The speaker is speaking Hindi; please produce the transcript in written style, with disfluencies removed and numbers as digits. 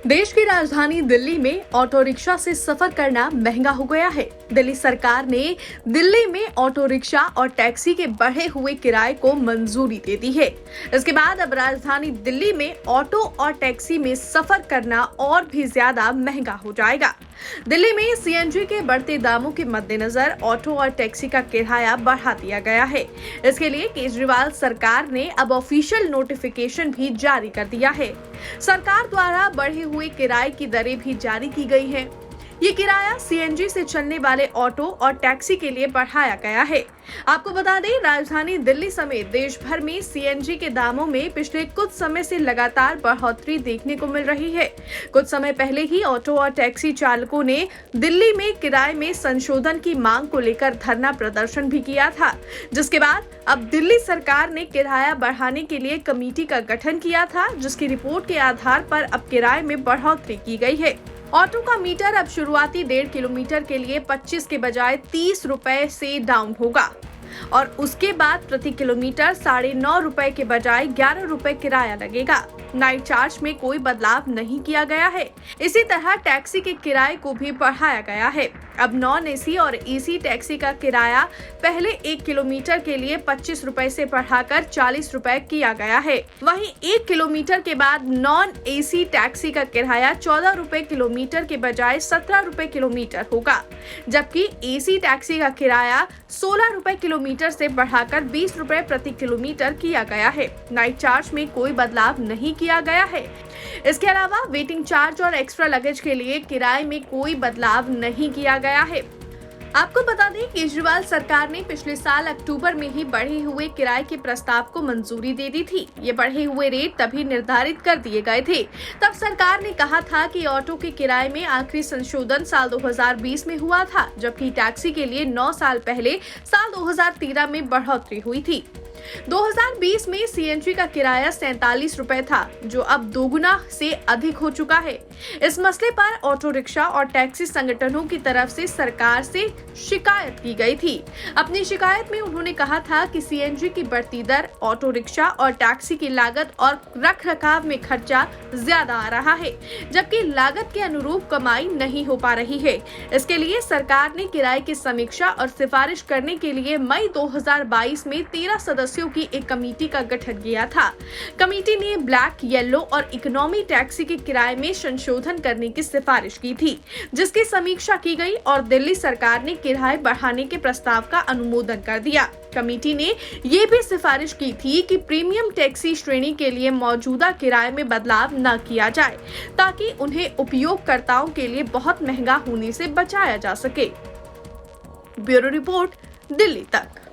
देश की राजधानी दिल्ली में ऑटो रिक्शा से सफर करना महंगा हो गया है। दिल्ली सरकार ने दिल्ली में ऑटो रिक्शा और टैक्सी के बढ़े हुए किराए को मंजूरी दे दी है। इसके बाद अब राजधानी दिल्ली में ऑटो और टैक्सी में सफर करना और भी ज्यादा महंगा हो जाएगा। दिल्ली में सीएनजी के बढ़ते दामों के मद्देनजर ऑटो और टैक्सी का किराया बढ़ा दिया गया है। इसके लिए केजरीवाल सरकार ने अब ऑफिशियल नोटिफिकेशन भी जारी कर दिया है। सरकार द्वारा बढ़े हुए किराए की दरें भी जारी की गई है। ये किराया सीएनजी से चलने वाले ऑटो और टैक्सी के लिए बढ़ाया गया है। आपको बता दें, राजधानी दिल्ली समेत देश भर में सीएनजी के दामों में पिछले कुछ समय से लगातार बढ़ोतरी देखने को मिल रही है। कुछ समय पहले ही ऑटो और टैक्सी चालकों ने दिल्ली में किराए में संशोधन की मांग को लेकर धरना प्रदर्शन भी किया था, जिसके बाद अब दिल्ली सरकार ने किराया बढ़ाने के लिए कमेटी का गठन किया था, जिसकी रिपोर्ट के आधार पर अब किराए में बढ़ोतरी की गई है। ऑटो का मीटर अब शुरुआती 1.5 किलोमीटर के लिए 25 के बजाय 30 रुपए से डाउन होगा और उसके बाद प्रति किलोमीटर 9.5 रुपए के बजाय 11 रुपए किराया लगेगा। नाइट चार्ज में कोई बदलाव नहीं किया गया है। इसी तरह टैक्सी के किराए को भी बढ़ाया गया है। अब नॉन एसी और एसी टैक्सी का किराया पहले 1 किलोमीटर के लिए 25 रुपए से बढ़ाकर 40 रुपए किया गया है। वहीं 1 किलोमीटर के बाद नॉन एसी टैक्सी का किराया 14 रुपए किलोमीटर के बजाय 17 रुपए किलोमीटर होगा, जबकि एसी टैक्सी का किराया 16 रुपए किलोमीटर से बढ़ाकर 20 रुपए प्रति किलोमीटर किया गया है। नाइट चार्ज में कोई बदलाव नहीं किया गया है। इसके अलावा वेटिंग चार्ज और एक्स्ट्रा लगेज के लिए किराए में कोई बदलाव नहीं किया गया है। आपको बता दें, केजरीवाल सरकार ने पिछले साल अक्टूबर में ही बढ़े हुए किराए के प्रस्ताव को मंजूरी दे दी थी। ये बढ़े हुए रेट तभी निर्धारित कर दिए गए थे। तब सरकार ने कहा था कि ऑटो के किराए में आखिरी संशोधन साल 2020 में हुआ था, जबकि टैक्सी के लिए 9 साल पहले साल 2013 में बढ़ोतरी हुई थी। 2020 में सीएनजी का किराया 47 रुपए था, जो अब दोगुना से अधिक हो चुका है। इस मसले पर ऑटो रिक्शा और टैक्सी संगठनों की तरफ से सरकार से शिकायत की गई थी। अपनी शिकायत में उन्होंने कहा था कि सीएनजी की बढ़ती दर, ऑटो रिक्शा और टैक्सी की लागत और रखरखाव में खर्चा ज्यादा आ रहा है, जबकि लागत के अनुरूप कमाई नहीं हो पा रही है। इसके लिए सरकार ने किराए की समीक्षा और सिफारिश करने के लिए मई 2022 में 13 सदस्यों की एक कमेटी का गठन किया था। कमेटी ने ब्लैक, येलो और इकोनॉमी टैक्सी के किराए में संशोधन करने की सिफारिश की थी, जिसकी समीक्षा की गई और दिल्ली सरकार ने किराए बढ़ाने के प्रस्ताव का अनुमोदन कर दिया। कमेटी ने ये भी सिफारिश की थी कि प्रीमियम टैक्सी श्रेणी के लिए मौजूदा किराए में बदलाव न किया जाए, ताकि उन्हें उपयोगकर्ताओं के लिए बहुत महंगा होने से बचाया जा सके। ब्यूरो रिपोर्ट, दिल्ली तक।